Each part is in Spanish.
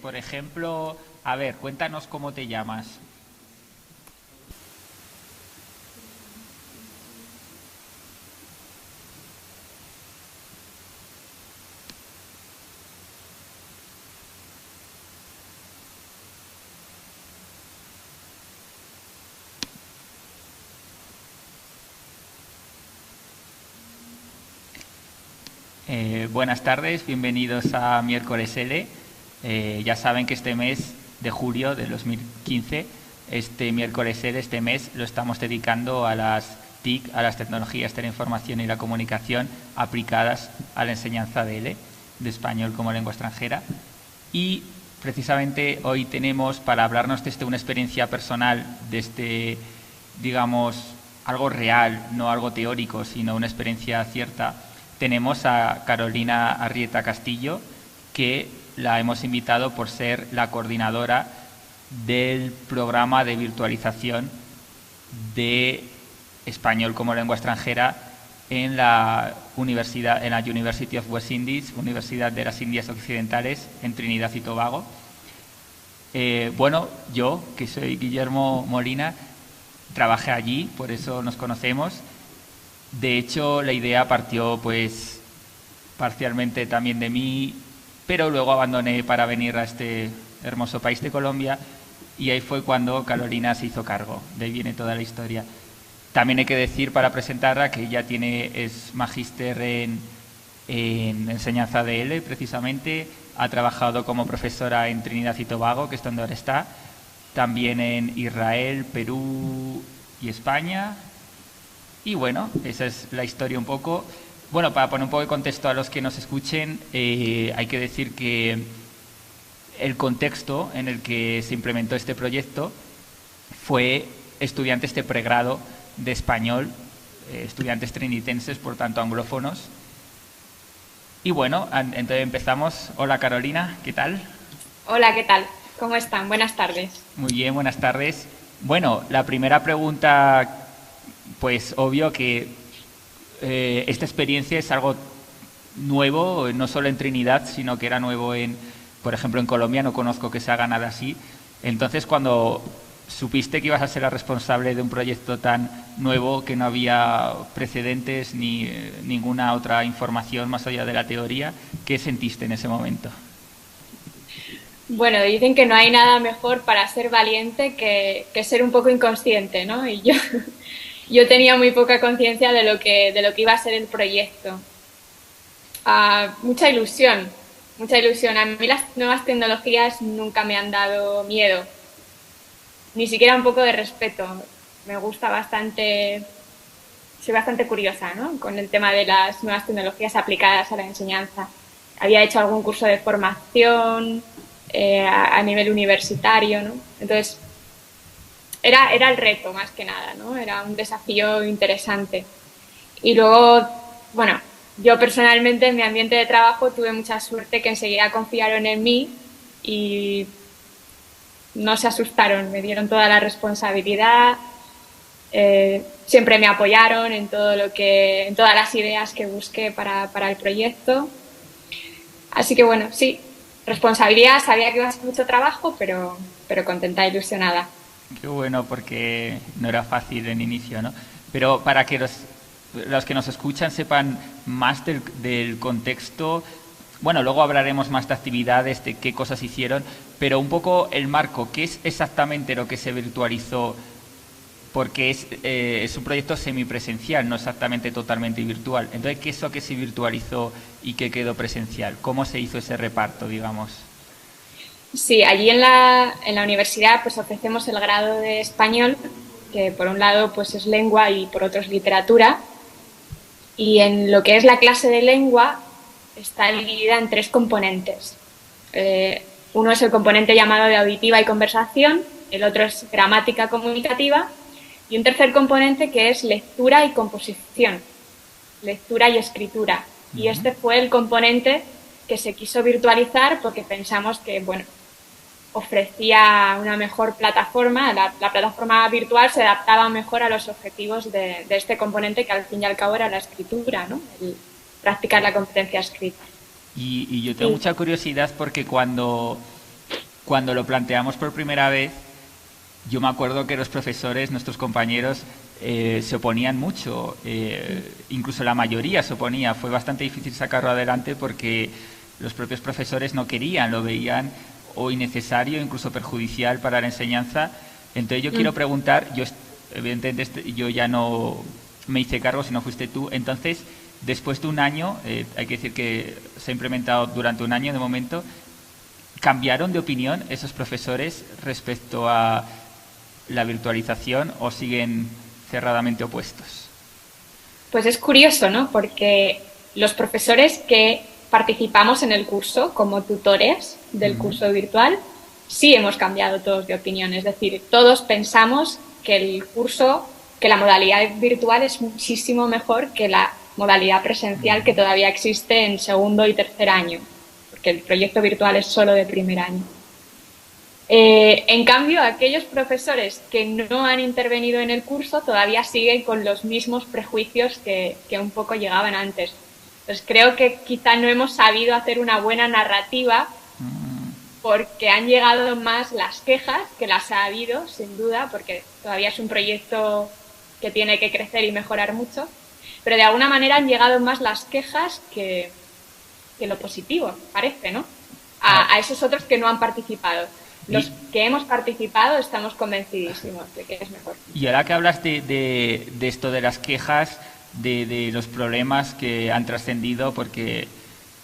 por ejemplo, a ver, cuéntanos cómo te llamas. Buenas tardes, bienvenidos a Miércoles L. Ya saben que este mes de julio de 2015, este Miércoles L, este mes, lo estamos dedicando a las TIC, a las tecnologías de la información y la comunicación aplicadas a la enseñanza de L, de español como lengua extranjera. Y precisamente hoy tenemos para hablarnos desde una experiencia personal, desde, digamos, algo real, no algo teórico, sino una experiencia cierta. Tenemos a Carolina Arrieta Castillo, que la hemos invitado por ser la coordinadora del programa de virtualización de español como lengua extranjera en la universidad, en la University of West Indies, Universidad de las Indias Occidentales, en Trinidad y Tobago. Bueno, yo, que soy Guillermo Molina, trabajé allí, por eso nos conocemos. De hecho, la idea partió pues parcialmente también de mí, pero luego abandoné para venir a este hermoso país de Colombia y ahí fue cuando Carolina se hizo cargo. De ahí viene toda la historia. También hay que decir para presentarla que ella es magíster en enseñanza de L, precisamente. Ha trabajado como profesora en Trinidad y Tobago, que es donde ahora está. También en Israel, Perú y España. Y bueno, esa es la historia un poco. Bueno, para poner un poco de contexto a los que nos escuchen, hay que decir que el contexto en el que se implementó este proyecto fue estudiantes de pregrado de español, estudiantes trinitenses, por tanto anglófonos. Y bueno, entonces empezamos. Hola Carolina, ¿qué tal? Hola, ¿qué tal? ¿Cómo están? Buenas tardes. Muy bien, buenas tardes. Bueno, la primera pregunta, pues obvio que esta experiencia es algo nuevo, no solo en Trinidad, sino que era nuevo por ejemplo, en Colombia. No conozco que se haga nada así. Entonces, cuando supiste que ibas a ser la responsable de un proyecto tan nuevo, que no había precedentes ni ninguna otra información más allá de la teoría, ¿qué sentiste en ese momento? Bueno, dicen que no hay nada mejor para ser valiente que ser un poco inconsciente, ¿no? Y yo tenía muy poca conciencia de lo que iba a ser el proyecto. Mucha ilusión, mucha ilusión. A mí las nuevas tecnologías nunca me han dado miedo, ni siquiera un poco de respeto. Me gusta bastante, soy bastante curiosa, ¿no? Con el tema de las nuevas tecnologías aplicadas a la enseñanza. Había hecho algún curso de formación a nivel universitario, ¿no? Entonces, era el reto más que nada, ¿no? Era un desafío interesante. Y luego, bueno, yo personalmente en mi ambiente de trabajo tuve mucha suerte que enseguida confiaron en mí y no se asustaron, me dieron toda la responsabilidad, siempre me apoyaron en en todas las ideas que busqué para el proyecto. Así que bueno, sí, responsabilidad, sabía que iba a ser mucho trabajo, pero contenta e ilusionada. Qué bueno, porque no era fácil en inicio, ¿no? Pero para que los que nos escuchan sepan más del contexto, bueno, luego hablaremos más de actividades, de qué cosas hicieron, pero un poco el marco, ¿qué es exactamente lo que se virtualizó? Porque es un proyecto semipresencial, no exactamente totalmente virtual. Entonces, ¿qué es lo que se virtualizó y qué quedó presencial? ¿Cómo se hizo ese reparto, digamos? Sí, allí en la universidad pues ofrecemos el grado de español, que por un lado pues es lengua y por otro es literatura. Y en lo que es la clase de lengua está dividida en tres componentes. Uno es el componente llamado de auditiva y conversación, el otro es gramática comunicativa y un tercer componente que es lectura y composición, lectura y escritura. Y este fue el componente que se quiso virtualizar porque pensamos que, bueno, ofrecía una mejor plataforma, la plataforma virtual se adaptaba mejor a los objetivos de este componente que al fin y al cabo era la escritura, ¿no? El practicar la competencia escrita. Y yo tengo mucha curiosidad porque cuando cuando lo planteamos por primera vez, yo me acuerdo que los profesores, nuestros compañeros, se oponían mucho, incluso la mayoría se oponía. Fue bastante difícil sacarlo adelante porque los propios profesores no querían, lo veían o innecesario, incluso perjudicial para la enseñanza. Entonces yo quiero preguntar, evidentemente yo ya no me hice cargo, si no fuiste tú, entonces después de un año, hay que decir que se ha implementado durante un año de momento, ¿cambiaron de opinión esos profesores respecto a la virtualización o siguen cerradamente opuestos? Pues es curioso, ¿no? Porque los profesores que participamos en el curso como tutores del curso virtual, sí hemos cambiado todos de opinión. Es decir, todos pensamos que el curso, que la modalidad virtual es muchísimo mejor que la modalidad presencial que todavía existe en segundo y tercer año, porque el proyecto virtual es solo de primer año. En cambio, aquellos profesores que no han intervenido en el curso todavía siguen con los mismos prejuicios que un poco llegaban antes. Entonces creo que quizá no hemos sabido hacer una buena narrativa porque han llegado más las quejas, que las ha habido, sin duda, porque todavía es un proyecto que tiene que crecer y mejorar mucho, pero de alguna manera han llegado más las quejas que lo positivo, parece, ¿no? A esos otros que no han participado. Los que hemos participado estamos convencidísimos de que es mejor. Y ahora que hablas de esto de las quejas, de los problemas que han trascendido, porque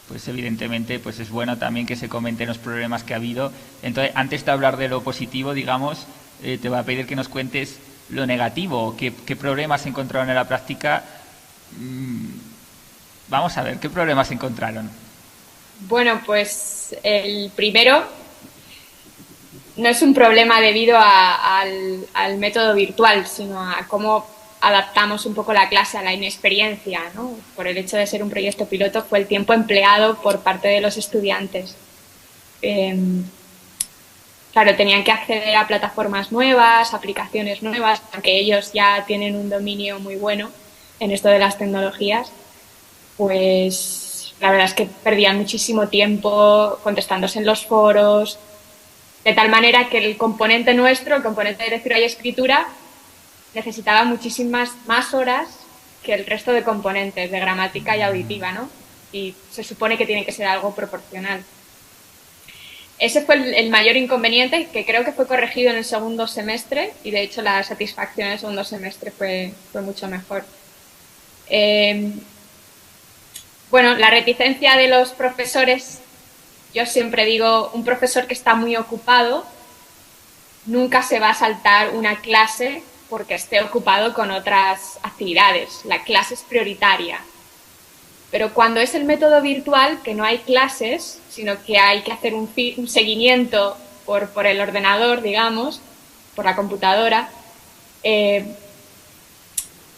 pues evidentemente pues es bueno también que se comenten los problemas que ha habido. Entonces, antes de hablar de lo positivo, digamos, te voy a pedir que nos cuentes lo negativo. ¿Qué problemas encontraron en la práctica? Vamos a ver, ¿qué problemas encontraron? Bueno, pues el primero no es un problema debido al método virtual, sino a cómo adaptamos un poco la clase a la inexperiencia, ¿no? Por el hecho de ser un proyecto piloto, fue el tiempo empleado por parte de los estudiantes. Claro, tenían que acceder a plataformas nuevas, aplicaciones nuevas, aunque ellos ya tienen un dominio muy bueno en esto de las tecnologías, pues la verdad es que perdían muchísimo tiempo contestándose en los foros, de tal manera que el componente nuestro, el componente de lectura y escritura, necesitaba muchísimas más horas que el resto de componentes de gramática y auditiva, ¿no? Y se supone que tiene que ser algo proporcional. Ese fue el mayor inconveniente, que creo que fue corregido en el segundo semestre, y de hecho la satisfacción en el segundo semestre fue mucho mejor. Bueno, la reticencia de los profesores, yo siempre digo, un profesor que está muy ocupado nunca se va a saltar una clase porque esté ocupado con otras actividades. La clase es prioritaria. Pero cuando es el método virtual, que no hay clases, sino que hay que hacer un seguimiento por el ordenador, digamos, por la computadora,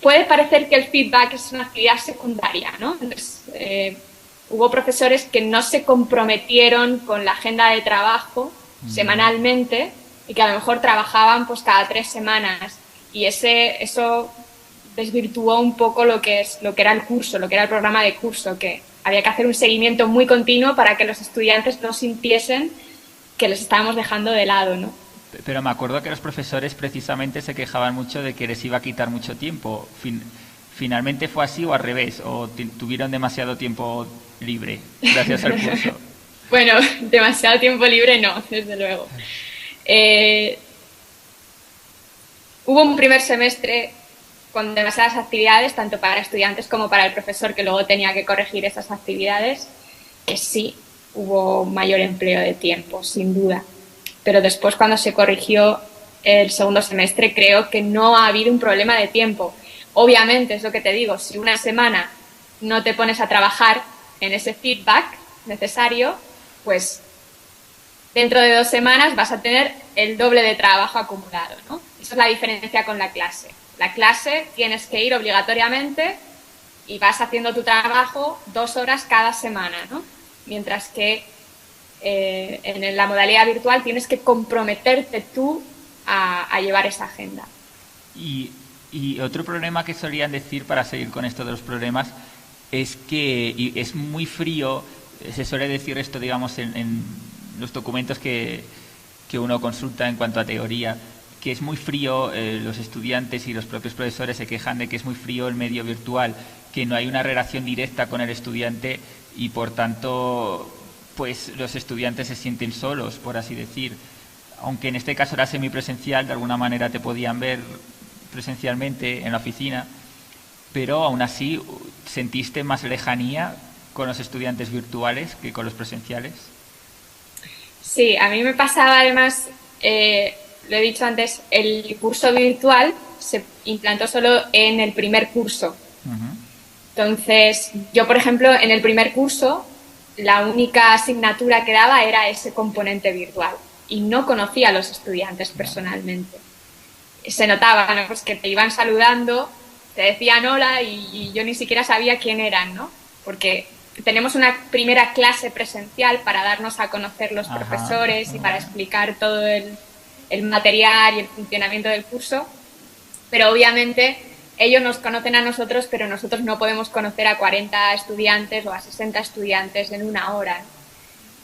puede parecer que el feedback es una actividad secundaria, ¿no? Entonces, hubo profesores que no se comprometieron con la agenda de trabajo semanalmente y que a lo mejor trabajaban pues cada 3 semanas, y eso desvirtuó un poco lo que era el curso, lo que era el programa de curso, que había que hacer un seguimiento muy continuo para que los estudiantes no sintiesen que les estábamos dejando de lado, ¿no? Pero me acuerdo que los profesores precisamente se quejaban mucho de que les iba a quitar mucho tiempo. ¿Finalmente fue así o al revés? ¿O tuvieron demasiado tiempo libre gracias al curso? Bueno, demasiado tiempo libre no, desde luego. Hubo un primer semestre con demasiadas actividades, tanto para estudiantes como para el profesor, que luego tenía que corregir esas actividades, que sí, hubo mayor empleo de tiempo, sin duda. Pero después, cuando se corrigió el segundo semestre, creo que no ha habido un problema de tiempo. Obviamente, es lo que te digo, si una semana no te pones a trabajar en ese feedback necesario, pues dentro de 2 semanas vas a tener el doble de trabajo acumulado, ¿no? Esa es la diferencia con la clase. La clase tienes que ir obligatoriamente y vas haciendo tu trabajo 2 horas cada semana, ¿no? Mientras que en la modalidad virtual tienes que comprometerte tú a llevar esa agenda. Y otro problema que solían decir, para seguir con esto de los problemas, es que es muy frío. Se suele decir esto, digamos, en los documentos que que uno consulta en cuanto a teoría, que es muy frío, los estudiantes y los propios profesores se quejan de que es muy frío el medio virtual, que no hay una relación directa con el estudiante y por tanto pues los estudiantes se sienten solos, por así decir. Aunque en este caso era semipresencial, de alguna manera te podían ver presencialmente en la oficina, pero aún así sentiste más lejanía con los estudiantes virtuales que con los presenciales. Sí, a mí me pasaba además, lo he dicho antes, el curso virtual se implantó solo en el primer curso. Uh-huh. Entonces, yo, por ejemplo, en el primer curso, la única asignatura que daba era ese componente virtual y no conocía a los estudiantes personalmente. Se notaba, ¿no? Pues que te iban saludando, te decían hola y yo ni siquiera sabía quién eran, ¿no? Porque tenemos una primera clase presencial para darnos a conocer los profesores y para explicar todo el material y el funcionamiento del curso, pero obviamente ellos nos conocen a nosotros, pero nosotros no podemos conocer a 40 estudiantes o a 60 estudiantes en una hora.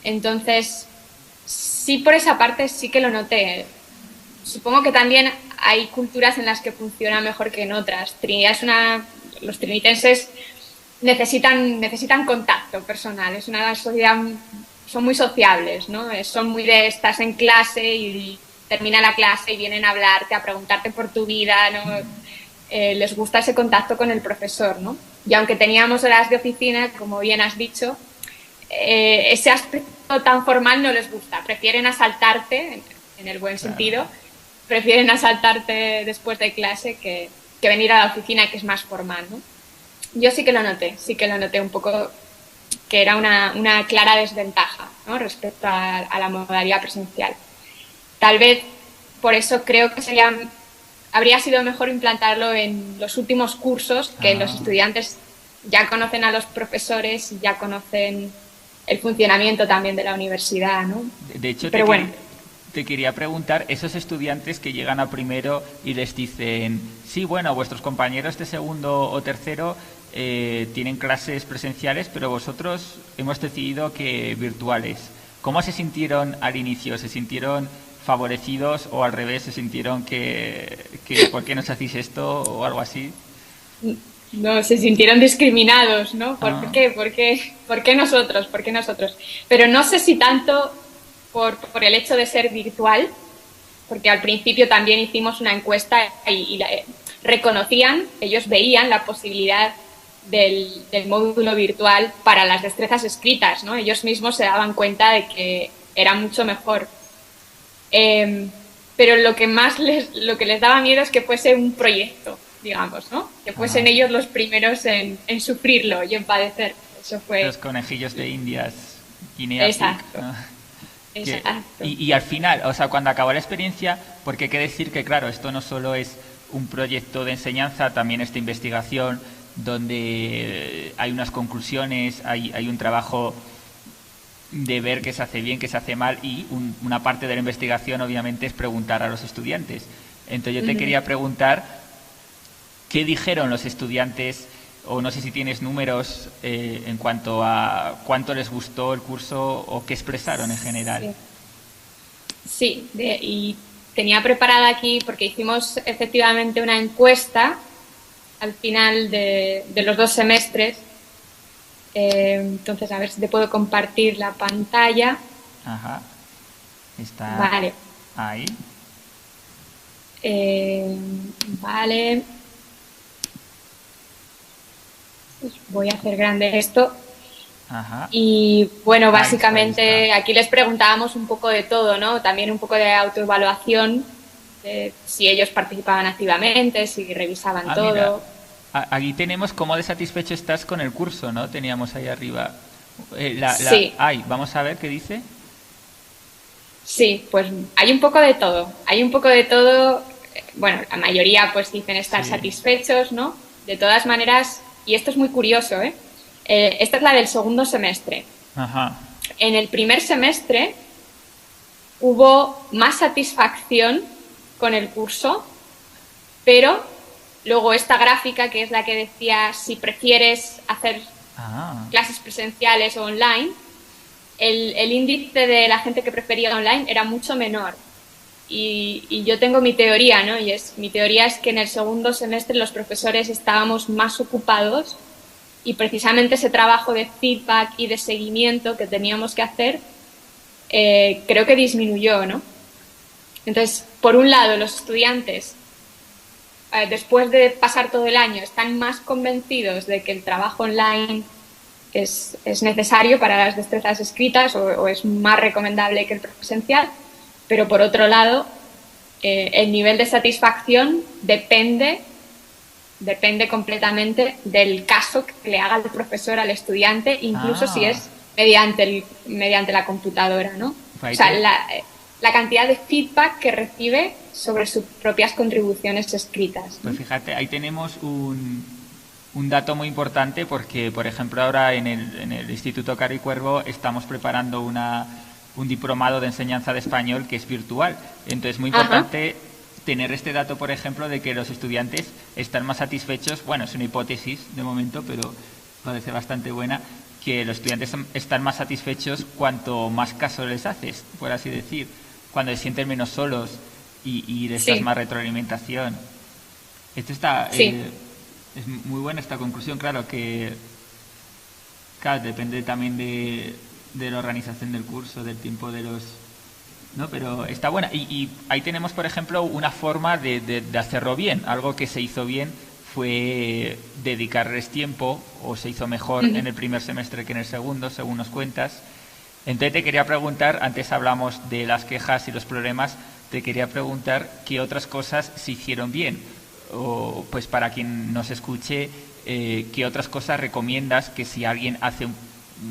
Entonces, sí, por esa parte sí que lo noté. Supongo que también hay culturas en las que funciona mejor que en otras. Los trinitenses necesitan contacto personal, es una sociedad, son muy sociables, ¿no? Son muy de estás en clase y termina la clase y vienen a hablarte, a preguntarte por tu vida, ¿no? Les gusta ese contacto con el profesor, ¿no? Y aunque teníamos horas de oficina, como bien has dicho, ese aspecto tan formal no les gusta, prefieren asaltarte, en el buen sentido, prefieren asaltarte después de clase que venir a la oficina, que es más formal, ¿no? Yo sí que lo noté un poco que era una clara desventaja, ¿no? Respecto a la modalidad presencial. Tal vez por eso creo que habría sido mejor implantarlo en los últimos cursos, que los estudiantes ya conocen a los profesores y ya conocen el funcionamiento también de la universidad, ¿no? De hecho, pero bueno. Te quería preguntar, esos estudiantes que llegan a primero y les dicen, sí, bueno, vuestros compañeros de segundo o tercero tienen clases presenciales, pero vosotros hemos decidido que virtuales. ¿Cómo se sintieron al inicio? ¿Se sintieron favorecidos o al revés se sintieron que ¿por qué nos hacéis esto o algo así? No, se sintieron discriminados, ¿no? ¿Por qué? ¿Por qué nosotros? ¿Por qué nosotros? Pero no sé si tanto por el hecho de ser virtual, porque al principio también hicimos una encuesta y reconocían, ellos veían la posibilidad del módulo virtual para las destrezas escritas, ¿no? Ellos mismos se daban cuenta de que era mucho mejor. Pero lo que les daba miedo es que fuese un proyecto, digamos, ¿no? Que fuesen ellos los primeros en sufrirlo y en padecer. Eso fue... Los conejillos de Indias, Guinea. Exacto. Exacto. Y al final, o sea, cuando acabó la experiencia, porque hay que decir que, claro, esto no solo es un proyecto de enseñanza, también esta investigación donde hay unas conclusiones, hay un trabajo de ver qué se hace bien, qué se hace mal y una parte de la investigación obviamente es preguntar a los estudiantes. Entonces yo te quería preguntar qué dijeron los estudiantes, o no sé si tienes números en cuanto a cuánto les gustó el curso o qué expresaron en general. Sí, y tenía preparada aquí porque hicimos efectivamente una encuesta al final de los 2 semestres. Entonces, a ver si te puedo compartir la pantalla. Ajá. Está vale. Ahí. Vale. Voy a hacer grande esto. Ajá. Y bueno, básicamente aquí les preguntábamos un poco de todo, ¿no? También un poco de autoevaluación, de si ellos participaban activamente, si revisaban todo. Mira. Aquí tenemos cómo de satisfecho estás con el curso, ¿no? Teníamos ahí arriba. Sí. Vamos a ver qué dice. Sí, pues hay un poco de todo. Hay un poco de todo. Bueno, la mayoría pues dicen estar satisfechos, ¿no? De todas maneras, y esto es muy curioso, esta es la del segundo semestre. Ajá. En el primer semestre hubo más satisfacción con el curso, pero luego esta gráfica, que es la que decía si prefieres hacer clases presenciales o online, el índice de la gente que prefería online era mucho menor. Y yo tengo mi teoría, ¿no? Mi teoría es que en el segundo semestre los profesores estábamos más ocupados y precisamente ese trabajo de feedback y de seguimiento que teníamos que hacer creo que disminuyó, ¿no? Entonces, por un lado, los estudiantes, después de pasar todo el año, están más convencidos de que el trabajo online es necesario para las destrezas escritas o es más recomendable que el presencial, pero por otro lado, el nivel de satisfacción depende completamente del caso que le haga el profesor al estudiante, incluso si es mediante la computadora, ¿no? O sea, la cantidad de feedback que recibe sobre sus propias contribuciones escritas, ¿no? Pues fíjate, ahí tenemos un dato muy importante porque, por ejemplo, ahora en el Instituto Caro y Cuervo estamos preparando un diplomado de enseñanza de español que es virtual. Entonces, muy importante tener este dato, por ejemplo, de que los estudiantes están más satisfechos. Bueno, es una hipótesis de momento, pero parece bastante buena, que los estudiantes están más satisfechos cuanto más caso les haces, por así decir, cuando se sienten menos solos y les das más retroalimentación. Esto está... es muy buena esta conclusión, claro, que depende también de la organización del curso, del tiempo de los... ¿no? Pero está buena. Y ahí tenemos, por ejemplo, una forma de hacerlo bien. Algo que se hizo bien fue dedicarles tiempo, o se hizo mejor en el primer semestre que en el segundo, según nos cuentas. Entonces te quería preguntar, antes hablamos de las quejas y los problemas, te quería preguntar qué otras cosas se hicieron bien. O, pues para quien nos escuche, qué otras cosas recomiendas que si alguien hace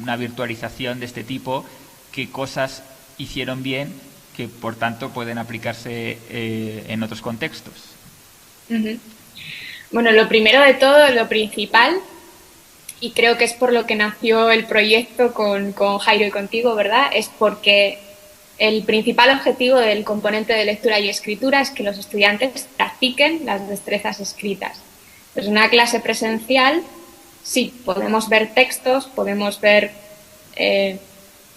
una virtualización de este tipo, qué cosas hicieron bien que por tanto pueden aplicarse en otros contextos. Bueno, lo primero de todo, lo principal, y creo que es por lo que nació el proyecto con Jairo y contigo, ¿verdad? Es porque el principal objetivo del componente de lectura y escritura es que los estudiantes practiquen las destrezas escritas. Pues en una clase presencial, sí, podemos ver textos, podemos ver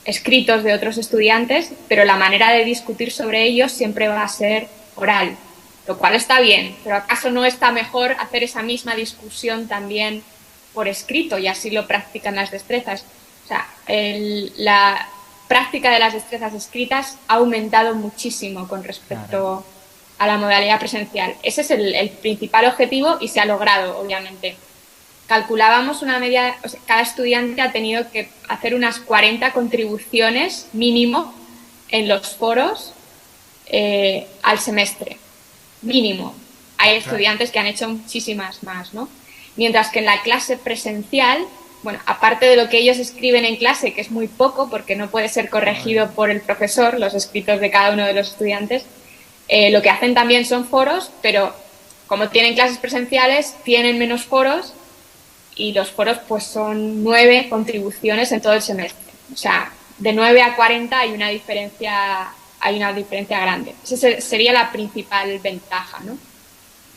escritos de otros estudiantes, pero la manera de discutir sobre ellos siempre va a ser oral, lo cual está bien, pero ¿acaso no está mejor hacer esa misma discusión también por escrito y así lo practican las destrezas? O sea, la práctica de las destrezas escritas ha aumentado muchísimo con respecto a la modalidad presencial. Ese es el principal objetivo y se ha logrado, obviamente. Calculábamos una media, o sea, cada estudiante ha tenido que hacer unas 40 contribuciones mínimo en los foros al semestre. Mínimo. Hay estudiantes que han hecho muchísimas más, ¿no? Mientras que en la clase presencial, bueno, aparte de lo que ellos escriben en clase, que es muy poco porque no puede ser corregido por el profesor, los escritos de cada uno de los estudiantes, lo que hacen también son foros, pero como tienen clases presenciales, tienen menos foros y los foros pues son 9 contribuciones en todo el semestre. O sea, de 9 a 40 hay una diferencia grande. Esa sería la principal ventaja, ¿no?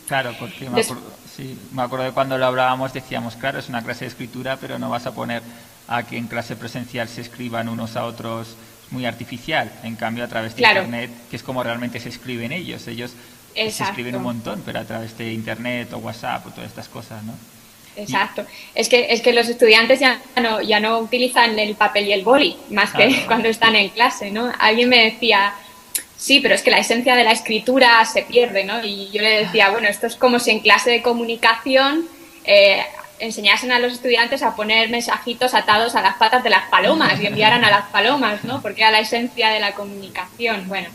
Claro, porque me acuerdo de cuando lo hablábamos, decíamos, claro, es una clase de escritura, pero no vas a poner a que en clase presencial se escriban unos a otros, es muy artificial. En cambio, a través de Internet, que es como realmente se escriben ellos se escriben un montón, pero a través de Internet o WhatsApp o todas estas cosas, ¿no? Exacto. Es que los estudiantes ya no utilizan el papel y el boli, más que cuando están en clase, ¿no? Alguien me decía, sí, pero es que la esencia de la escritura se pierde, ¿no? Y yo le decía, bueno, esto es como si en clase de comunicación enseñasen a los estudiantes a poner mensajitos atados a las patas de las palomas y enviaran a las palomas, ¿no? Porque era la esencia de la comunicación. Bueno,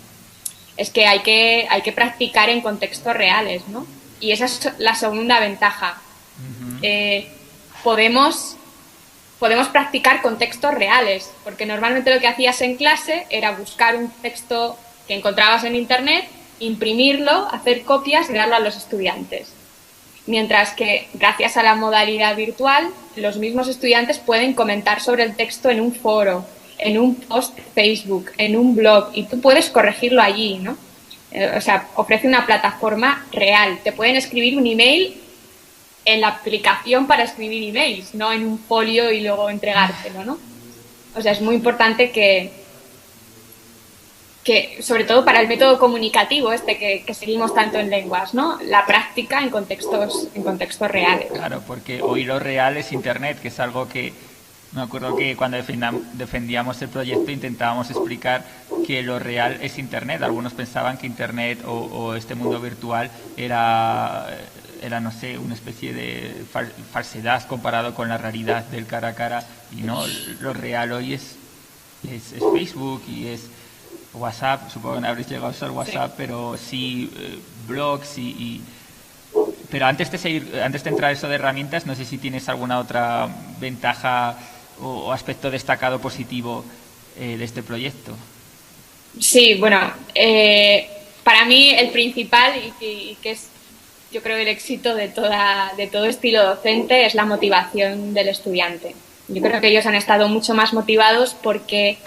es que hay que practicar en contextos reales, ¿no? Y esa es la segunda ventaja. Podemos practicar contextos reales, porque normalmente lo que hacías en clase era buscar un texto que encontrabas en Internet, imprimirlo, hacer copias y darlo a los estudiantes. Mientras que, gracias a la modalidad virtual, los mismos estudiantes pueden comentar sobre el texto en un foro, en un post de Facebook, en un blog, y tú puedes corregirlo allí, ¿no? O sea, ofrece una plataforma real. Te pueden escribir un email en la aplicación para escribir emails, no en un folio y luego entregártelo, ¿no? O sea, es muy importante que sobre todo para el método comunicativo que seguimos tanto en lenguas, ¿no? La práctica en contextos reales. Claro, porque hoy lo real es Internet, que es algo que me acuerdo que cuando defendíamos el proyecto intentábamos explicar que lo real es Internet. Algunos pensaban que Internet o este mundo virtual era, no sé, una especie de falsedad comparado con la realidad del cara a cara. Y no, lo real hoy es Facebook y es WhatsApp. Supongo que no habréis llegado a usar WhatsApp, sí. Pero sí blogs Pero antes de entrar a eso de herramientas, no sé si tienes alguna otra ventaja o aspecto destacado positivo de este proyecto. Sí, bueno, para mí el principal y que es, yo creo, el éxito de todo estilo docente es la motivación del estudiante. Yo creo que ellos han estado mucho más motivados porque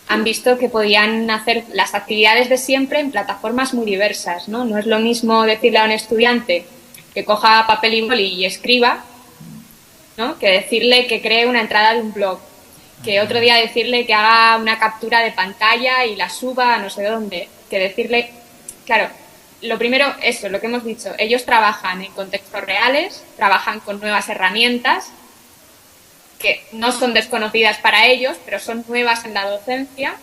han visto que podían hacer las actividades de siempre en plataformas muy diversas, ¿no? No es lo mismo decirle a un estudiante que coja papel y boli y escriba, ¿no? Que decirle que cree una entrada de un blog, que otro día decirle que haga una captura de pantalla y la suba a no sé dónde, que decirle, claro, lo primero, eso, lo que hemos dicho, ellos trabajan en contextos reales, trabajan con nuevas herramientas que no son desconocidas para ellos, pero son nuevas en la docencia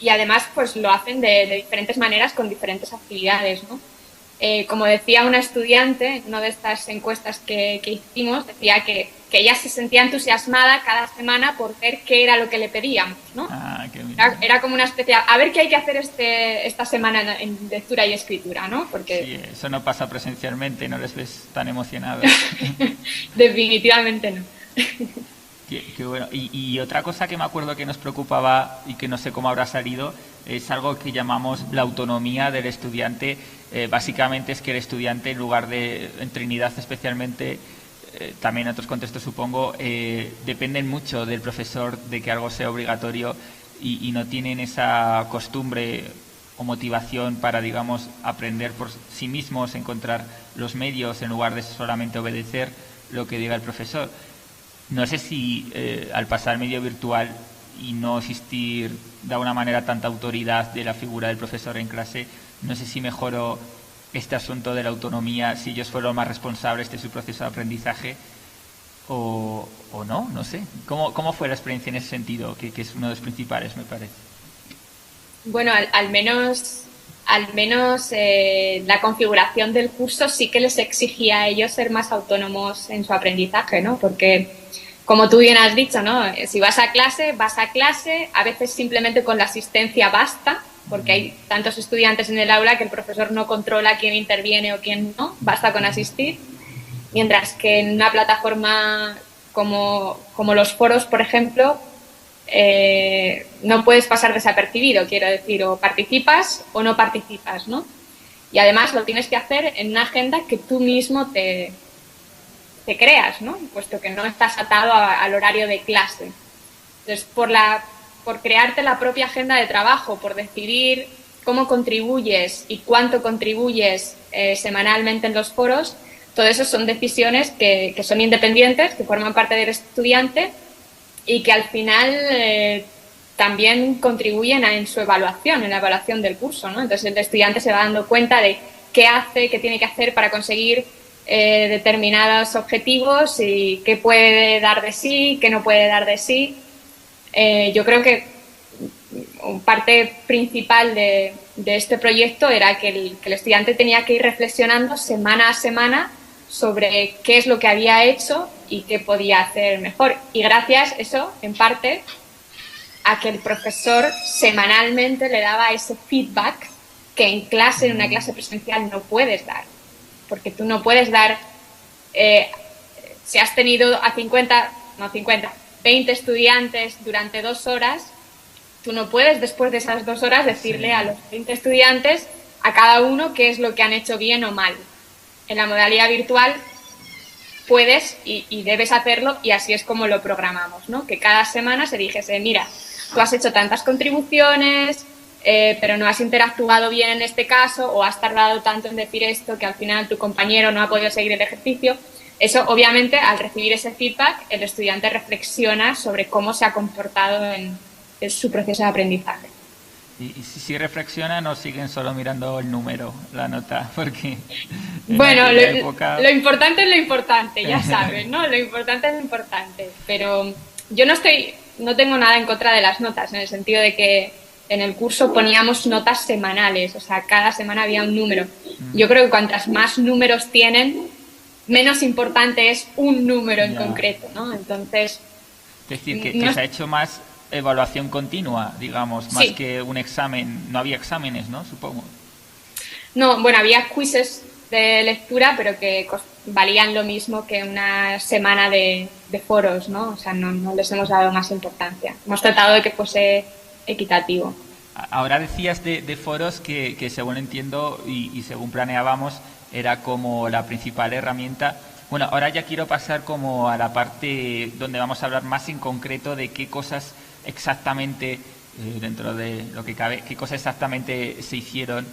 y además pues lo hacen de diferentes maneras con diferentes actividades, ¿no? Como decía una estudiante en una de estas encuestas que hicimos, decía que ella se sentía entusiasmada cada semana por ver qué era lo que le pedíamos, ¿no? Qué bien. Era como una especie, a ver qué hay que hacer esta semana en lectura y escritura, ¿no? Porque sí, eso no pasa presencialmente, no les ves tan emocionados. Definitivamente no. Qué bueno. Y otra cosa que me acuerdo que nos preocupaba y que no sé cómo habrá salido es algo que llamamos la autonomía del estudiante. Básicamente es que el estudiante, en lugar de, en Trinidad especialmente, también en otros contextos supongo, dependen mucho del profesor de que algo sea obligatorio y no tienen esa costumbre o motivación para, digamos, aprender por sí mismos, encontrar los medios en lugar de solamente obedecer lo que diga el profesor. No sé si al pasar al medio virtual y no existir de alguna manera tanta autoridad de la figura del profesor en clase, no sé si mejoró este asunto de la autonomía, si ellos fueron más responsables de su proceso de aprendizaje o no sé. ¿Cómo fue la experiencia en ese sentido? Que es uno de los principales, me parece. Bueno, al menos la configuración del curso sí que les exigía a ellos ser más autónomos en su aprendizaje, ¿no? Porque, como tú bien has dicho, ¿no? Si vas a clase, a veces simplemente con la asistencia basta, porque hay tantos estudiantes en el aula que el profesor no controla quién interviene o quién no, basta con asistir. Mientras que en una plataforma como los foros, por ejemplo, no puedes pasar desapercibido, quiero decir, o participas o no participas, ¿no? Y además lo tienes que hacer en una agenda que tú mismo te creas, ¿no? Puesto que no estás atado al horario de clase. Entonces, por crearte la propia agenda de trabajo, por decidir cómo contribuyes y cuánto contribuyes semanalmente en los foros, todo eso son decisiones que son independientes, que forman parte del estudiante y que al final también contribuyen en su evaluación, en la evaluación del curso, ¿no? Entonces el estudiante se va dando cuenta de qué hace, qué tiene que hacer para conseguir determinados objetivos y qué puede dar de sí, qué no puede dar de sí. Yo creo que parte principal de este proyecto era que el estudiante tenía que ir reflexionando semana a semana sobre qué es lo que había hecho y qué podía hacer mejor. Y gracias, eso, en parte, a que el profesor semanalmente le daba ese feedback que en una clase presencial no puedes dar. Porque tú no puedes dar, si has tenido 20 estudiantes durante 2 horas, tú no puedes después de esas 2 horas decirle a los 20 estudiantes, a cada uno, qué es lo que han hecho bien o mal. En la modalidad virtual puedes y debes hacerlo y así es como lo programamos, ¿no? Que cada semana se dijese, mira, tú has hecho tantas contribuciones, pero no has interactuado bien en este caso o has tardado tanto en decir esto que al final tu compañero no ha podido seguir el ejercicio. eso, obviamente, al recibir ese feedback, el estudiante reflexiona sobre cómo se ha comportado en su proceso de aprendizaje. Y si reflexionan o siguen solo mirando el número, la nota, porque bueno, aquella época... lo importante es lo importante, ya sabes, ¿no? Lo importante es lo importante. Pero yo no tengo nada en contra de las notas, en el sentido de que en el curso poníamos notas semanales, o sea, cada semana había un número. Yo creo que cuantas más números tienen, menos importante es un número en concreto, ¿no? Entonces... Es decir, que se ha hecho más evaluación continua, digamos, más que un examen. No había exámenes, ¿no? Supongo. No, bueno, había quizzes de lectura, pero que valían lo mismo que una semana de foros, ¿no? O sea, no les hemos dado más importancia. Hemos tratado de que fuese equitativo. Ahora decías de foros que según entiendo y según planeábamos, era como la principal herramienta. Bueno, ahora ya quiero pasar como a la parte donde vamos a hablar más en concreto de qué cosas exactamente, dentro de lo que cabe, qué cosas exactamente se hicieron.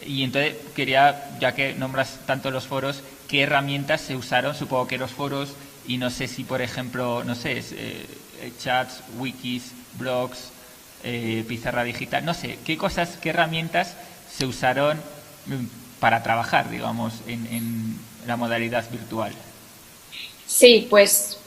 Y entonces quería, ya que nombras tanto los foros, qué herramientas se usaron. Supongo que los foros, y no sé si, por ejemplo, no sé, chats, wikis, blogs, pizarra digital, no sé, qué herramientas se usaron para trabajar, digamos, en la modalidad virtual. Sí, pues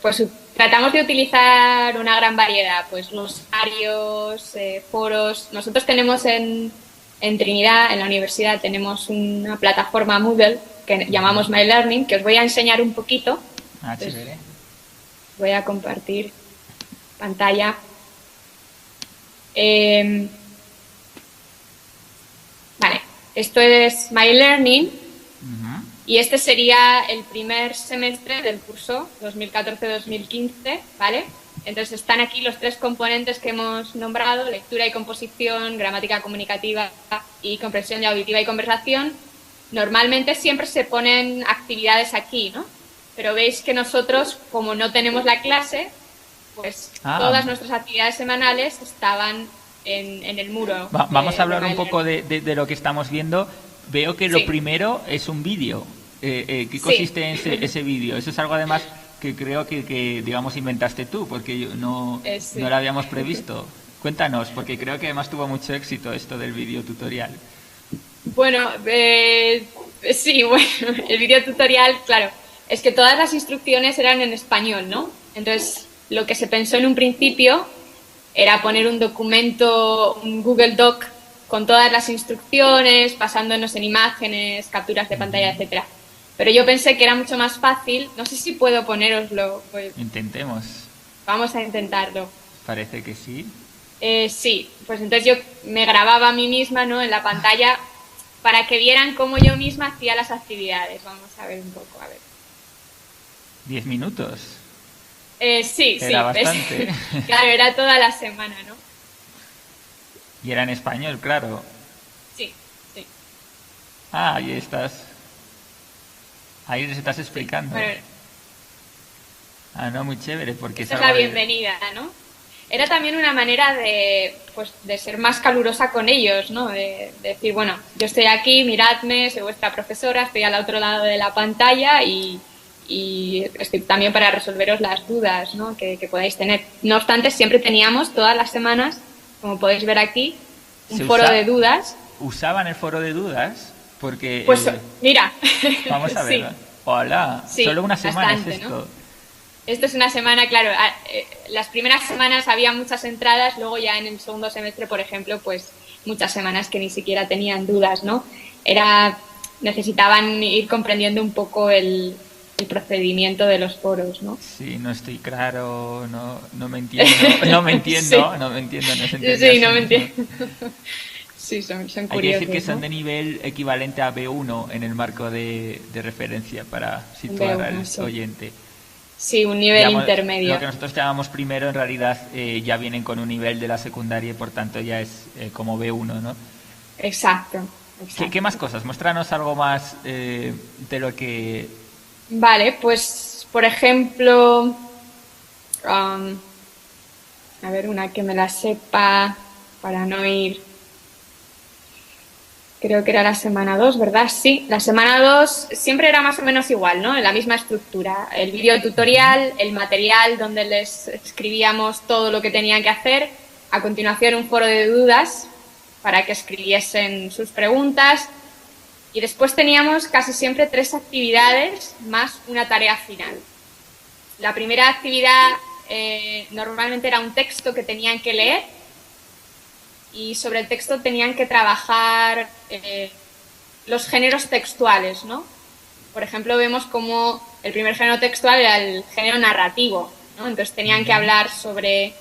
tratamos de utilizar una gran variedad, pues glosarios, foros. Nosotros tenemos en Trinidad, en la universidad, tenemos una plataforma Moodle que llamamos My Learning, que os voy a enseñar un poquito. Chévere. Voy a compartir pantalla. Vale, esto es My Learning. Y este sería el primer semestre del curso 2014-2015, ¿vale? Entonces están aquí los tres componentes que hemos nombrado: lectura y composición, gramática comunicativa y comprensión de auditiva y conversación. Normalmente siempre se ponen actividades aquí, ¿no? Pero veis que nosotros, como no tenemos la clase, pues todas nuestras actividades semanales estaban en el muro. Vamos a hablar un poco de lo que estamos viendo. Veo que lo primero es un vídeo. ¿Qué consiste en ese vídeo? Eso es algo además que creo que digamos inventaste tú, porque no lo habíamos previsto. Cuéntanos, porque creo que además tuvo mucho éxito esto del vídeo tutorial. Bueno, sí, bueno, el vídeo tutorial, claro, es que todas las instrucciones eran en español, ¿no? Entonces, lo que se pensó en un principio era poner un documento, un Google Doc, con todas las instrucciones, basándonos en imágenes, capturas de pantalla, etcétera. Pero yo pensé que era mucho más fácil. No sé si puedo ponéroslo. Pues, intentemos. Vamos a intentarlo. Parece que sí. Sí, pues entonces yo me grababa a mí misma, ¿no?, en la pantalla para que vieran cómo yo misma hacía las actividades. Vamos a ver un poco, a ver. 10 minutos. Sí, era bastante. Claro, era toda la semana, ¿no? Y era en español, claro. Sí. Ahí estás. Ahí les estás explicando. Bueno, no, muy chévere, porque esa es la bienvenida, ¿no? Era también una manera de ser más calurosa con ellos, ¿no? De decir, bueno, yo estoy aquí, miradme, soy vuestra profesora, estoy al otro lado de la pantalla y estoy también para resolveros las dudas, ¿no?, que podáis tener. No obstante, siempre teníamos todas las semanas, como podéis ver aquí, un foro de dudas. ¿Usaban el foro de dudas? Porque... Pues mira. Vamos a ver. Sí. Hola. Sí, solo una semana bastante, es esto. ¿no? Esto es una semana, claro. Las primeras semanas había muchas entradas, luego ya en el segundo semestre, por ejemplo, pues muchas semanas que ni siquiera tenían dudas, ¿no? Necesitaban ir comprendiendo un poco el procedimiento de los foros, ¿no? Sí, no estoy claro, no me entiendo. No me entiendo, no me entiendo. No se sí, no me entiendo. Sí, son curiosos. Hay que decir que son, ¿no?, de nivel equivalente a B1 en el marco de referencia para situar B1, al sí. oyente. Sí, un nivel intermedio. Lo que nosotros llamamos primero, en realidad, ya vienen con un nivel de la secundaria y por tanto ya es como B1, ¿no? Exacto. ¿Qué más cosas? Muéstranos algo más de lo que... Vale, pues, por ejemplo, a ver, una que me la sepa para no ir... creo que era la semana 2, ¿verdad? Sí, la semana 2 siempre era más o menos igual, ¿no? En la misma estructura. El vídeo tutorial, el material donde les escribíamos todo lo que tenían que hacer. A continuación, un foro de dudas para que escribiesen sus preguntas. Y después teníamos casi siempre 3 actividades más una tarea final. La primera actividad normalmente era un texto que tenían que leer y sobre el texto tenían que trabajar los géneros textuales, ¿no? Por ejemplo, vemos como el primer género textual era el género narrativo, ¿no? Entonces tenían que hablar sobre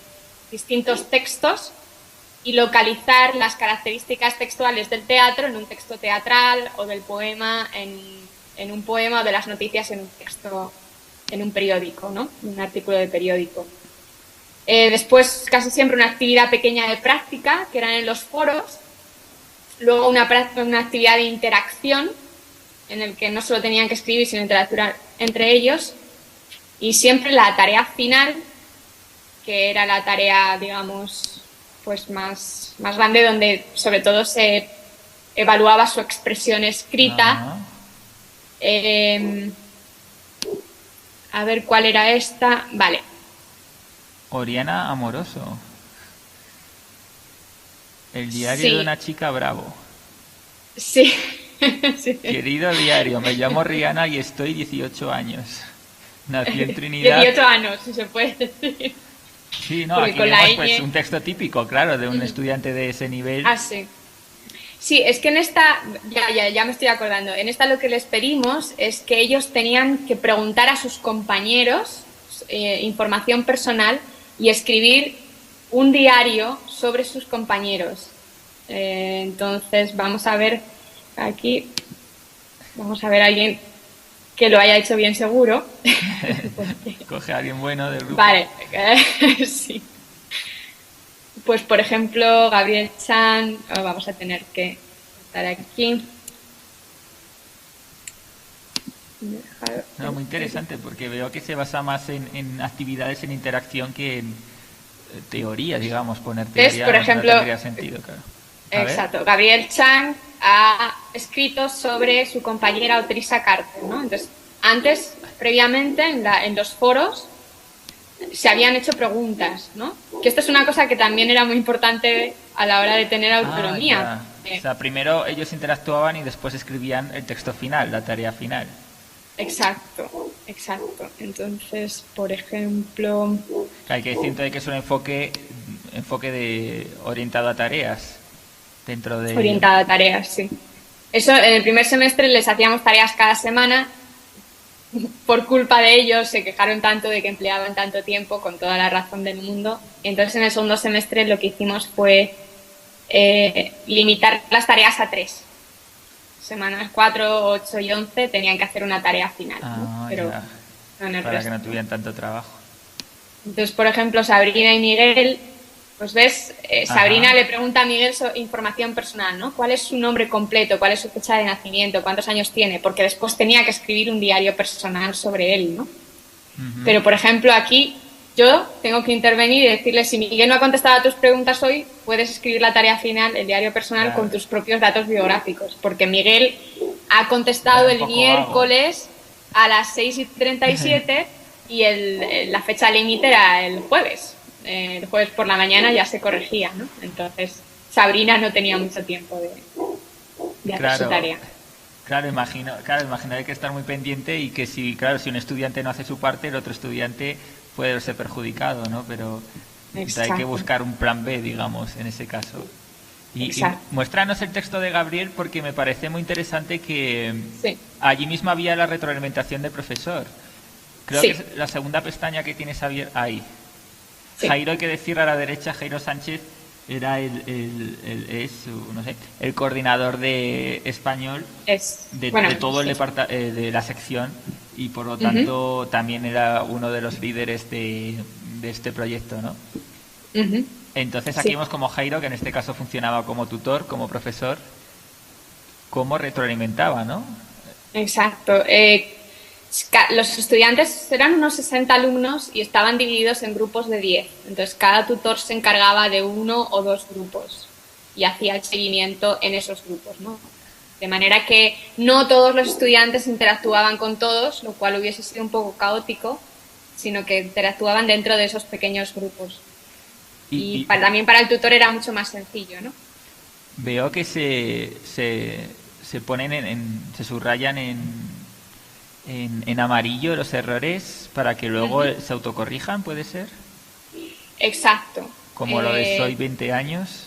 distintos textos y localizar las características textuales del teatro en un texto teatral o del poema en un poema o de las noticias en un texto, en un periódico, ¿no? Un artículo de periódico. Después, casi siempre una actividad pequeña de práctica, que eran en los foros. Luego una actividad de interacción, en el que no solo tenían que escribir, sino interactuar entre ellos. Y siempre la tarea final, que era la tarea, digamos, pues más grande, donde sobre todo se evaluaba su expresión escrita. A ver cuál era esta. Vale. Oriana Amoroso. El diario Sí. de una chica bravo. Sí. Sí. Querido diario, me llamo Rihanna y estoy 18 años. Nací en Trinidad. 18 años, si se puede decir. Sí, no, Porque aquí con la vemos pues ñ. un texto típico, claro, de un estudiante de ese nivel. Ah, sí. Sí, es que en esta, ya me estoy acordando, en esta lo que les pedimos es que ellos tenían que preguntar a sus compañeros información personal y escribir un diario sobre sus compañeros. Entonces, vamos a ver aquí, vamos a ver a alguien que lo haya hecho bien seguro. Coge a alguien bueno del grupo. Vale, sí. Pues, por ejemplo, Gabriel Chan, vamos a tener que estar aquí. No, muy interesante, porque veo que se basa más en actividades en interacción que en teoría, digamos, poner teoría Por no ejemplo, tendría sentido, claro. Exacto, Gabriel Chang ha escrito sobre su compañera Otrisa Carter, ¿no? Entonces, antes, previamente, en los foros, se habían hecho preguntas, ¿no? Que esto es una cosa que también era muy importante a la hora de tener autonomía. O sea, primero ellos interactuaban y después escribían el texto final, la tarea final. Exacto, exacto. Entonces, por ejemplo... Hay que decir que es un enfoque de orientado a tareas. Dentro de... Orientado a tareas, sí. Eso, en el primer semestre les hacíamos tareas cada semana. Por culpa de ellos se quejaron tanto de que empleaban tanto tiempo, con toda la razón del mundo. Y entonces en el segundo semestre lo que hicimos fue limitar las tareas a 3. Semanas 4, 8 y 11 tenían que hacer una tarea final, ¿no? Pero no en el para resto. que no tuvieran tanto trabajo. Entonces, por ejemplo, Sabrina y Miguel, pues ves, Sabrina le pregunta a Miguel información personal, ¿no? ¿Cuál es su nombre completo? ¿Cuál es su fecha de nacimiento? ¿Cuántos años tiene? Porque después tenía que escribir un diario personal sobre él, ¿no? Pero, por ejemplo, aquí yo tengo que intervenir y decirle, si Miguel no ha contestado a tus preguntas hoy, puedes escribir la tarea final, el diario personal, con tus propios datos biográficos. Porque Miguel ha contestado el miércoles a las 6:37 y la fecha límite era el jueves. El jueves por la mañana ya se corregía, ¿no? Entonces, Sabrina no tenía mucho tiempo de hacer su tarea. Claro, hay que estar muy pendiente y que si un estudiante no hace su parte, el otro estudiante puede verse perjudicado, ¿no? Pero hay que buscar un plan B, digamos, en ese caso. Y muéstranos el texto de Gabriel, porque me parece muy interesante que allí mismo había la retroalimentación del profesor. Creo que es la segunda pestaña que tienes abierta ahí. Sí. Jairo, hay que decir a la derecha, Jairo Sánchez era el coordinador de español de todo el departamento, de la sección, y por lo tanto también era uno de los líderes de este proyecto, ¿no? Entonces aquí vemos como Jairo, que en este caso funcionaba como tutor, como profesor, cómo retroalimentaba, ¿no? Exacto. Los estudiantes eran unos 60 alumnos y estaban divididos en grupos de 10. Entonces, cada tutor se encargaba de 1 o 2 grupos. y hacía el seguimiento en esos grupos, ¿no? De manera que no todos los estudiantes interactuaban con todos, lo cual hubiese sido un poco caótico, sino que interactuaban dentro de esos pequeños grupos. También para el tutor era mucho más sencillo, ¿no? Veo que se ponen se subrayan en amarillo los errores para que luego se autocorrijan, ¿puede ser? Exacto. Como lo de Soy 20 años.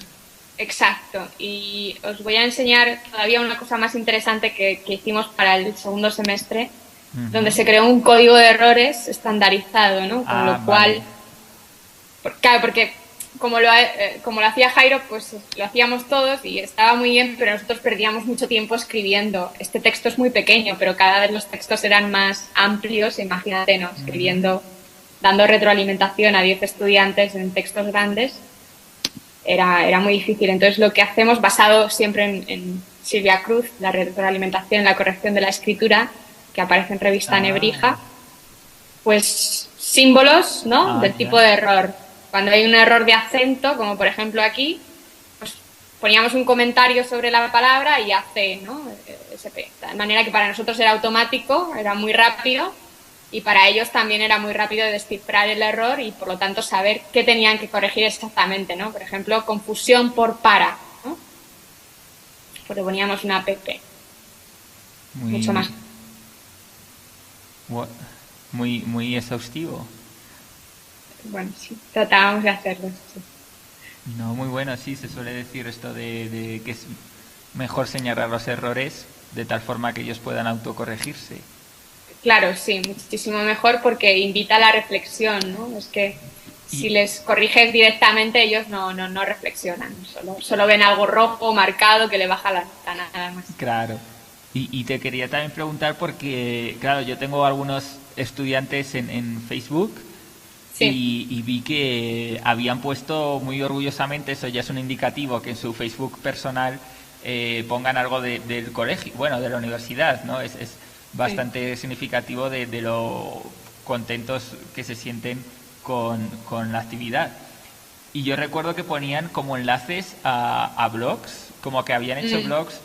Exacto. Y os voy a enseñar todavía una cosa más interesante que hicimos para el segundo semestre, donde se creó un código de errores estandarizado, ¿no? Con lo cual, vale. Claro, porque como lo hacía Jairo, pues lo hacíamos todos y estaba muy bien, pero nosotros perdíamos mucho tiempo escribiendo. Este texto es muy pequeño, pero cada vez los textos eran más amplios. Imagínate, ¿no? Escribiendo, dando retroalimentación a 10 estudiantes en textos grandes, era muy difícil. Entonces, lo que hacemos, basado siempre en Silvia Cruz, la retroalimentación, la corrección de la escritura, que aparece en revista Nebrija, pues símbolos, ¿no? Del tipo de error. Cuando hay un error de acento, como por ejemplo aquí, pues poníamos un comentario sobre la palabra y AC, ¿no? SP. De manera que para nosotros era automático, era muy rápido, y para ellos también era muy rápido descifrar el error y por lo tanto saber qué tenían que corregir exactamente, ¿no? Por ejemplo, confusión por para, ¿no? Pues le poníamos una PP. Mucho más. Muy exhaustivo. Bueno, sí, tratábamos de hacerlo. Sí. No, muy bueno, sí, se suele decir esto de que es mejor señalar los errores de tal forma que ellos puedan autocorregirse. Claro, sí, muchísimo mejor porque invita a la reflexión, ¿no? Es que si les corriges directamente, ellos no reflexionan, solo ven algo rojo marcado que le baja la nota, nada más. Claro. Y te quería también preguntar porque, claro, yo tengo algunos estudiantes en Facebook. Sí. Y vi que habían puesto muy orgullosamente, eso ya es un indicativo, que en su Facebook personal pongan algo del colegio, bueno, de la universidad, ¿no? Es bastante significativo de lo contentos que se sienten con la actividad. Y yo recuerdo que ponían como enlaces a blogs, como que habían hecho blogs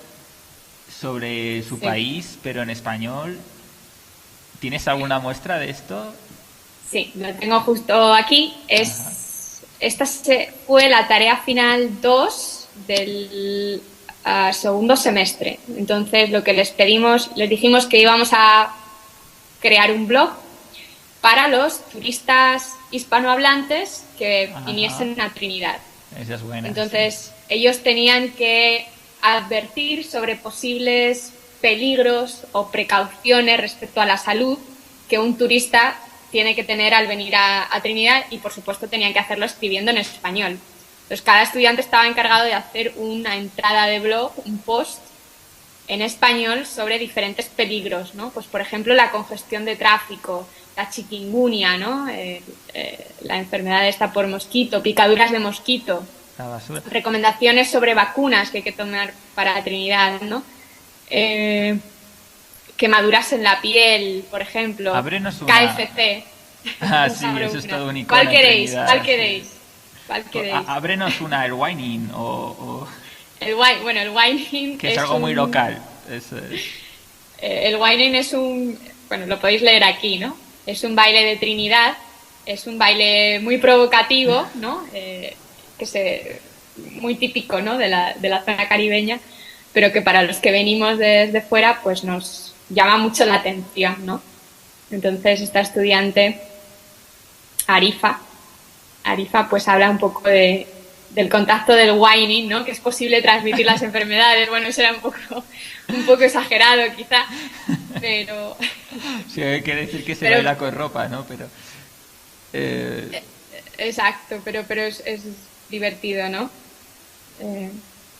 sobre su país, pero en español. ¿Tienes alguna muestra de esto? Sí, lo tengo justo aquí. Esta fue la tarea final 2 del segundo semestre. Entonces, lo que les dijimos que íbamos a crear un blog para los turistas hispanohablantes que viniesen a Trinidad. Esa es buena. Entonces, ellos tenían que advertir sobre posibles peligros o precauciones respecto a la salud que un turista tiene que tener al venir a Trinidad y, por supuesto, tenían que hacerlo escribiendo en español. Entonces, cada estudiante estaba encargado de hacer una entrada de blog, un post en español sobre diferentes peligros, ¿no? Pues, por ejemplo, la congestión de tráfico, la chikungunya, ¿no? La enfermedad esta por mosquito, picaduras de mosquito, recomendaciones sobre vacunas que hay que tomar para Trinidad, ¿no? Quemaduras en la piel, por ejemplo, KFC. Sí, eso es todo un icono. ¿Cuál queréis? Ábrenos una, el whining El whining que es algo muy local. El whining es bueno, lo podéis leer aquí, ¿no? Es un baile de Trinidad, es un baile muy provocativo, ¿no? Muy típico, ¿no? De la zona caribeña, pero que para los que venimos desde fuera, pues nos llama mucho la atención, ¿no? Entonces, esta estudiante, Arifa, pues habla un poco del contacto del whining, ¿no? Que es posible transmitir las enfermedades. Bueno, eso era un poco exagerado, quizá, pero... Sí, hay que decir que se baila con ropa, ¿no? Pero... Exacto, pero es divertido, ¿no?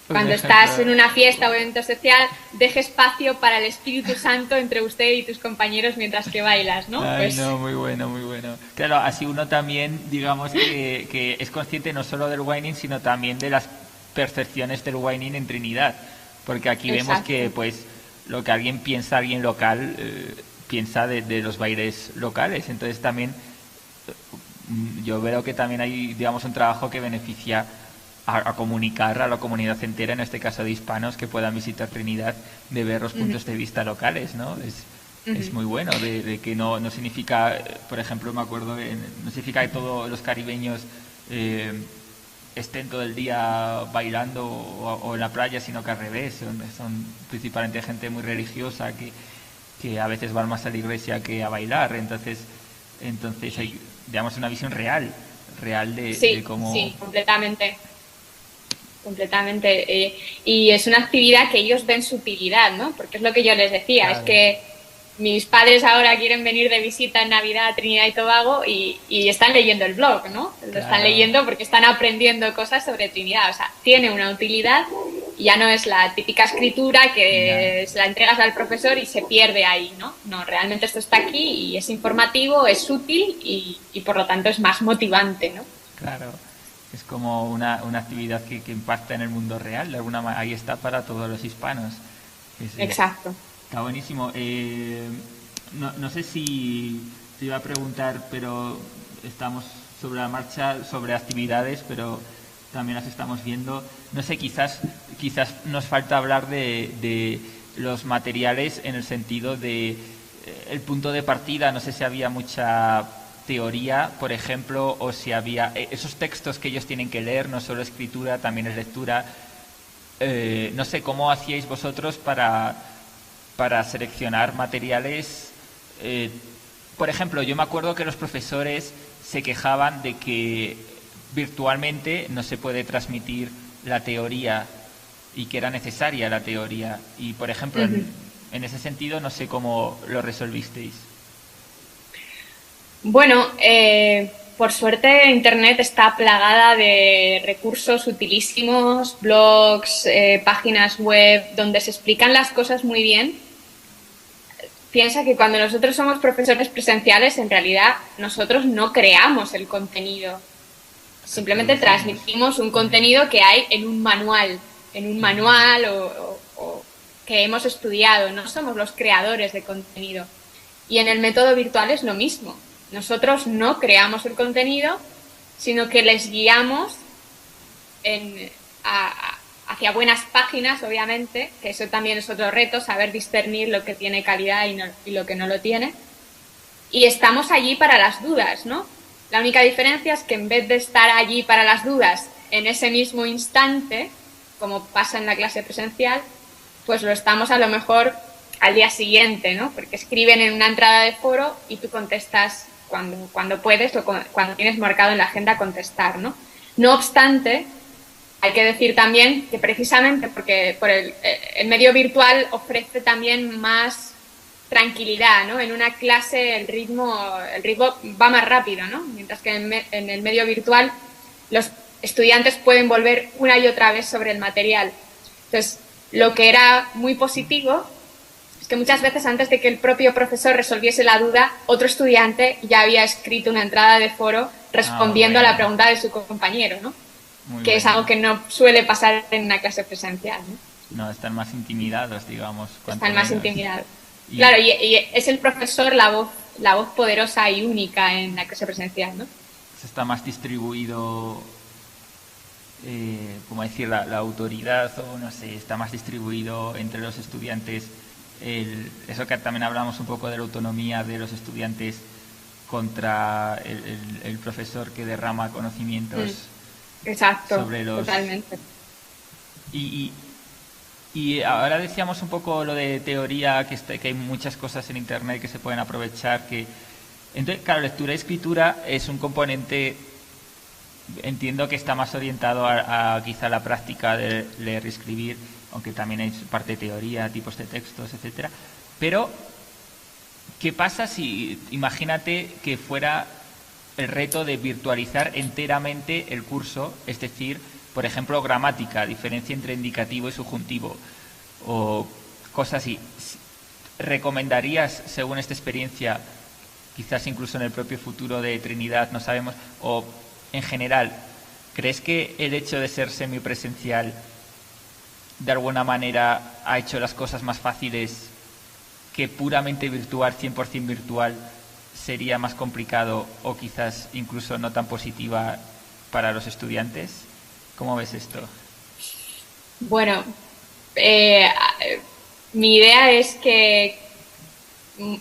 Cuando estás en una fiesta o evento social, deje espacio para el Espíritu Santo entre usted y tus compañeros mientras que bailas, ¿no? Ay, no, muy bueno, muy bueno. Claro, así uno también, digamos, que es consciente no solo del whining, sino también de las percepciones del whining en Trinidad. Porque aquí vemos que, pues, lo que alguien local, piensa de los bailes locales. Entonces también, yo veo que también hay, digamos, un trabajo que beneficia a comunicar a la comunidad entera, en este caso de hispanos que puedan visitar Trinidad, de ver los puntos de vista locales, ¿no? Es muy bueno, de que no significa, por ejemplo, me acuerdo, no significa que todos los caribeños estén todo el día bailando o en la playa, sino que al revés, son principalmente gente muy religiosa que a veces van más a la iglesia que a bailar, entonces hay, digamos, una visión real de cómo... Sí, completamente. Y es una actividad que ellos ven su utilidad, ¿no? Porque es lo que yo les decía, Claro. es que mis padres ahora quieren venir de visita en Navidad a Trinidad y Tobago y están leyendo el blog, ¿no? Lo Claro. están leyendo porque están aprendiendo cosas sobre Trinidad. O sea, tiene una utilidad y ya no es la típica escritura que se la entregas al profesor y se pierde ahí, ¿no? No, realmente esto está aquí y es informativo, es útil y por lo tanto es más motivante, ¿no? Claro, es como una actividad que impacta en el mundo real, de alguna manera, ahí está para todos los hispanos. Exacto. Está buenísimo. No sé si te iba a preguntar, pero estamos sobre la marcha, sobre actividades, pero también las estamos viendo. No sé, quizás nos falta hablar de los materiales en el sentido de el punto de partida. No sé si había mucha teoría, por ejemplo, o si había esos textos que ellos tienen que leer, no solo escritura, también es lectura. No sé, ¿cómo hacíais vosotros para seleccionar materiales? Por ejemplo, yo me acuerdo que los profesores se quejaban de que virtualmente no se puede transmitir la teoría y que era necesaria la teoría. Y, por ejemplo, en ese sentido, no sé cómo lo resolvisteis. Bueno, por suerte Internet está plagada de recursos utilísimos, blogs, páginas web, donde se explican las cosas muy bien. Piensa que cuando nosotros somos profesores presenciales, en realidad nosotros no creamos el contenido. Simplemente transmitimos un contenido que hay en un manual o que hemos estudiado. No somos los creadores de contenido. Y en el método virtual es lo mismo. Nosotros no creamos el contenido, sino que les guiamos hacia buenas páginas, obviamente, que eso también es otro reto, saber discernir lo que tiene calidad y lo que no lo tiene. Y estamos allí para las dudas, ¿no? La única diferencia es que en vez de estar allí para las dudas en ese mismo instante, como pasa en la clase presencial, pues lo estamos a lo mejor al día siguiente, ¿no? Porque escriben en una entrada de foro y tú contestas cuando puedes o cuando tienes marcado en la agenda contestar, ¿no? No obstante, hay que decir también que precisamente porque por el medio virtual ofrece también más tranquilidad, ¿no? En una clase el ritmo va más rápido, ¿no? Mientras que en el medio virtual los estudiantes pueden volver una y otra vez sobre el material. Entonces, lo que era muy positivo es que muchas veces antes de que el propio profesor resolviese la duda, otro estudiante ya había escrito una entrada de foro respondiendo a la pregunta de su compañero, ¿no? Que es algo que no suele pasar en una clase presencial, ¿no? No, están más intimidados, digamos. Están más intimidados. Claro, y es el profesor la voz poderosa y única en la clase presencial, ¿no? Está más distribuido, ¿cómo decir? La autoridad, o no sé, está más distribuido entre los estudiantes. Eso que también hablamos un poco de la autonomía de los estudiantes contra el profesor que derrama conocimientos. Exacto, sobre los... totalmente. Y ahora decíamos un poco lo de teoría, que hay muchas cosas en Internet que se pueden aprovechar. Entonces, claro, lectura y escritura es un componente, entiendo que está más orientado a quizá la práctica de leer y escribir, aunque también hay parte de teoría, tipos de textos, etcétera. Pero, ¿qué pasa si, imagínate que fuera el reto de virtualizar enteramente el curso, es decir, por ejemplo, gramática, diferencia entre indicativo y subjuntivo, o cosas así? ¿Recomendarías, según esta experiencia, quizás incluso en el propio futuro de Trinidad, no sabemos, o en general, crees que el hecho de ser semipresencial de alguna manera ha hecho las cosas más fáciles que puramente virtual, 100% virtual, sería más complicado o quizás incluso no tan positiva para los estudiantes? ¿Cómo ves esto? Bueno, eh, mi idea es que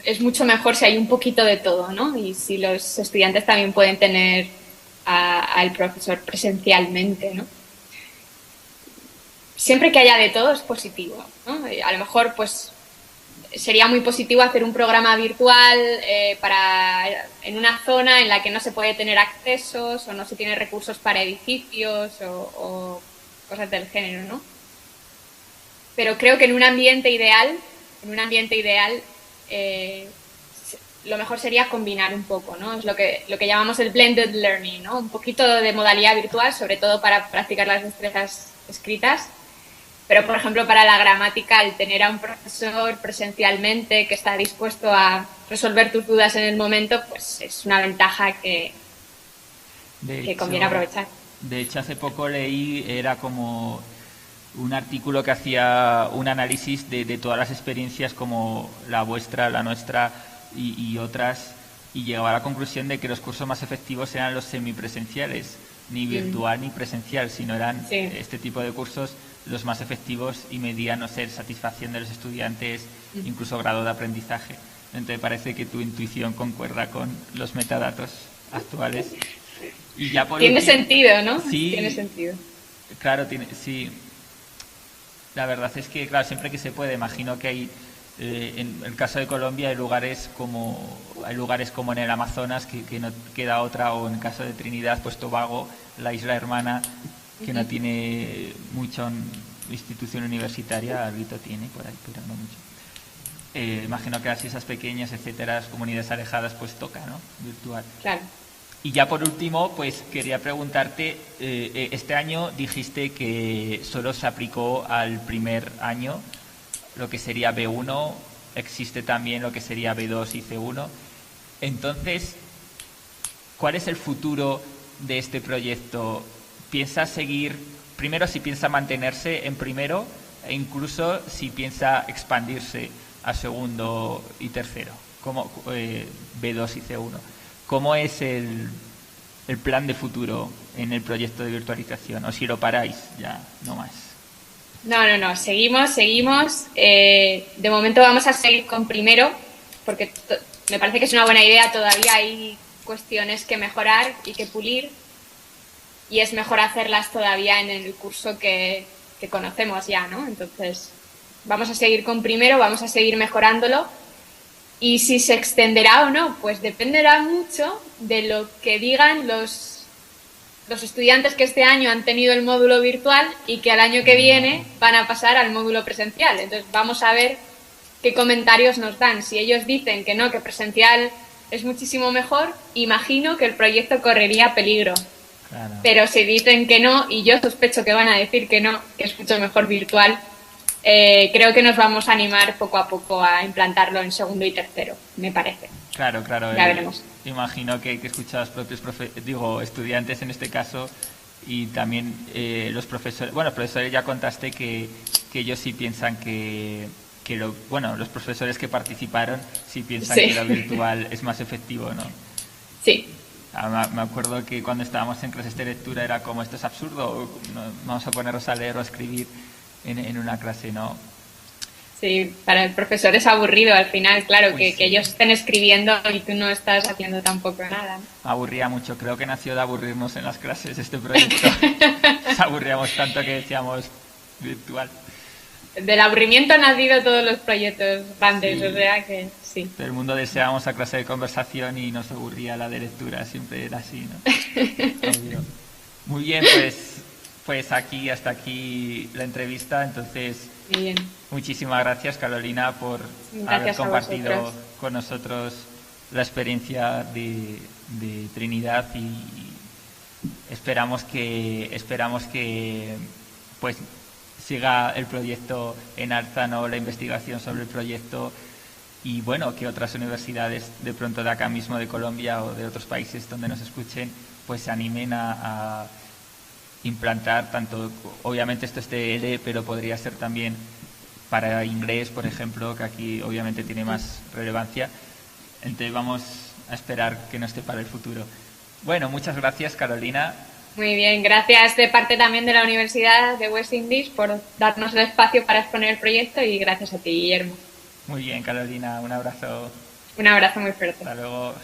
es mucho mejor si hay un poquito de todo, ¿no? Y si los estudiantes también pueden tener al profesor presencialmente, ¿no? Siempre que haya de todo es positivo, ¿no? A lo mejor, pues, sería muy positivo hacer un programa virtual en una zona en la que no se puede tener accesos o no se tiene recursos para edificios o cosas del género, ¿no? Pero creo que en un ambiente ideal, lo mejor sería combinar un poco, ¿no? Es lo que llamamos el blended learning, ¿no? Un poquito de modalidad virtual, sobre todo para practicar las destrezas escritas. Pero, por ejemplo, para la gramática, el tener a un profesor presencialmente que está dispuesto a resolver tus dudas en el momento, pues es una ventaja que conviene aprovechar. De hecho, hace poco leí, era como un artículo que hacía un análisis de todas las experiencias como la vuestra, la nuestra y otras, y llegaba a la conclusión de que los cursos más efectivos eran los semipresenciales, ni virtual ni presencial, sino eran este tipo de cursos los más efectivos y medían, no sé, satisfacción de los estudiantes, incluso grado de aprendizaje. Entonces parece que tu intuición concuerda con los metadatos actuales. Y ya por tiene sentido, ¿no? Sí, tiene sentido. Claro, sí. La verdad es que, claro, siempre que se puede, imagino que hay, en el caso de Colombia, hay lugares como en el Amazonas que no queda otra, o en el caso de Trinidad, pues Tobago, la isla hermana, que no tiene mucha institución universitaria, algo tiene por ahí, pero no mucho. Imagino que así esas pequeñas, etcétera, las comunidades alejadas, pues toca, ¿no? Virtual. Claro. Y ya por último, pues quería preguntarte, este año dijiste que solo se aplicó al primer año, lo que sería B1, existe también lo que sería B2 y C1. Entonces, ¿cuál es el futuro de este proyecto? ¿Piensa seguir, primero si piensa mantenerse en primero e incluso si piensa expandirse a segundo y tercero, como B2 y C1? ¿Cómo es el plan de futuro en el proyecto de virtualización? O si lo paráis, ya no más. No, seguimos. De momento vamos a seguir con primero, porque me parece que es una buena idea. Todavía hay cuestiones que mejorar y que pulir, y es mejor hacerlas todavía en el curso que conocemos ya, ¿no? Entonces, vamos a seguir con primero, vamos a seguir mejorándolo. Y si se extenderá o no, pues dependerá mucho de lo que digan los estudiantes que este año han tenido el módulo virtual y que al año que viene van a pasar al módulo presencial. Entonces vamos a ver qué comentarios nos dan. Si ellos dicen que no, que presencial es muchísimo mejor, imagino que el proyecto correría peligro. Claro. Pero si dicen que no, y yo sospecho que van a decir que no, que es mucho mejor virtual, creo que nos vamos a animar poco a poco a implantarlo en segundo y tercero, me parece. Claro. Ya veremos. Imagino que he escuchado a los propios estudiantes en este caso, y también los profesores. Bueno, los profesores ya contaste que ellos sí piensan los profesores que participaron sí piensan que lo virtual es más efectivo, ¿no? Sí. Me acuerdo que cuando estábamos en clases de lectura era como, esto es absurdo, vamos a ponernos a leer o a escribir en una clase, ¿no? Sí, para el profesor es aburrido al final, claro, Pues que ellos estén escribiendo y tú no estás haciendo tampoco nada. Aburría mucho, creo que nació de aburrirnos en las clases este proyecto. Nos aburríamos tanto que decíamos virtual. Del aburrimiento han nacido todos los proyectos grandes, o sea que sí. Todo el mundo deseábamos a clase de conversación y nos aburría la de lectura, siempre era así, ¿no? Muy bien, pues hasta aquí la entrevista. Entonces, bien. Muchísimas gracias, Carolina, por haber compartido con nosotros la experiencia de Trinidad, y esperamos que pues siga el proyecto en alza, ¿no? La investigación sobre el proyecto, y bueno, que otras universidades de pronto de acá mismo de Colombia o de otros países donde nos escuchen pues se animen a implantar tanto, obviamente esto es TL, pero podría ser también para inglés, por ejemplo, que aquí obviamente tiene más relevancia. Entonces vamos a esperar que no esté para el futuro. Bueno, muchas gracias, Carolina. Muy bien, gracias de parte también de la Universidad de West Indies por darnos el espacio para exponer el proyecto y gracias a ti, Guillermo. Muy bien, Carolina, un abrazo. Un abrazo muy fuerte. Hasta luego.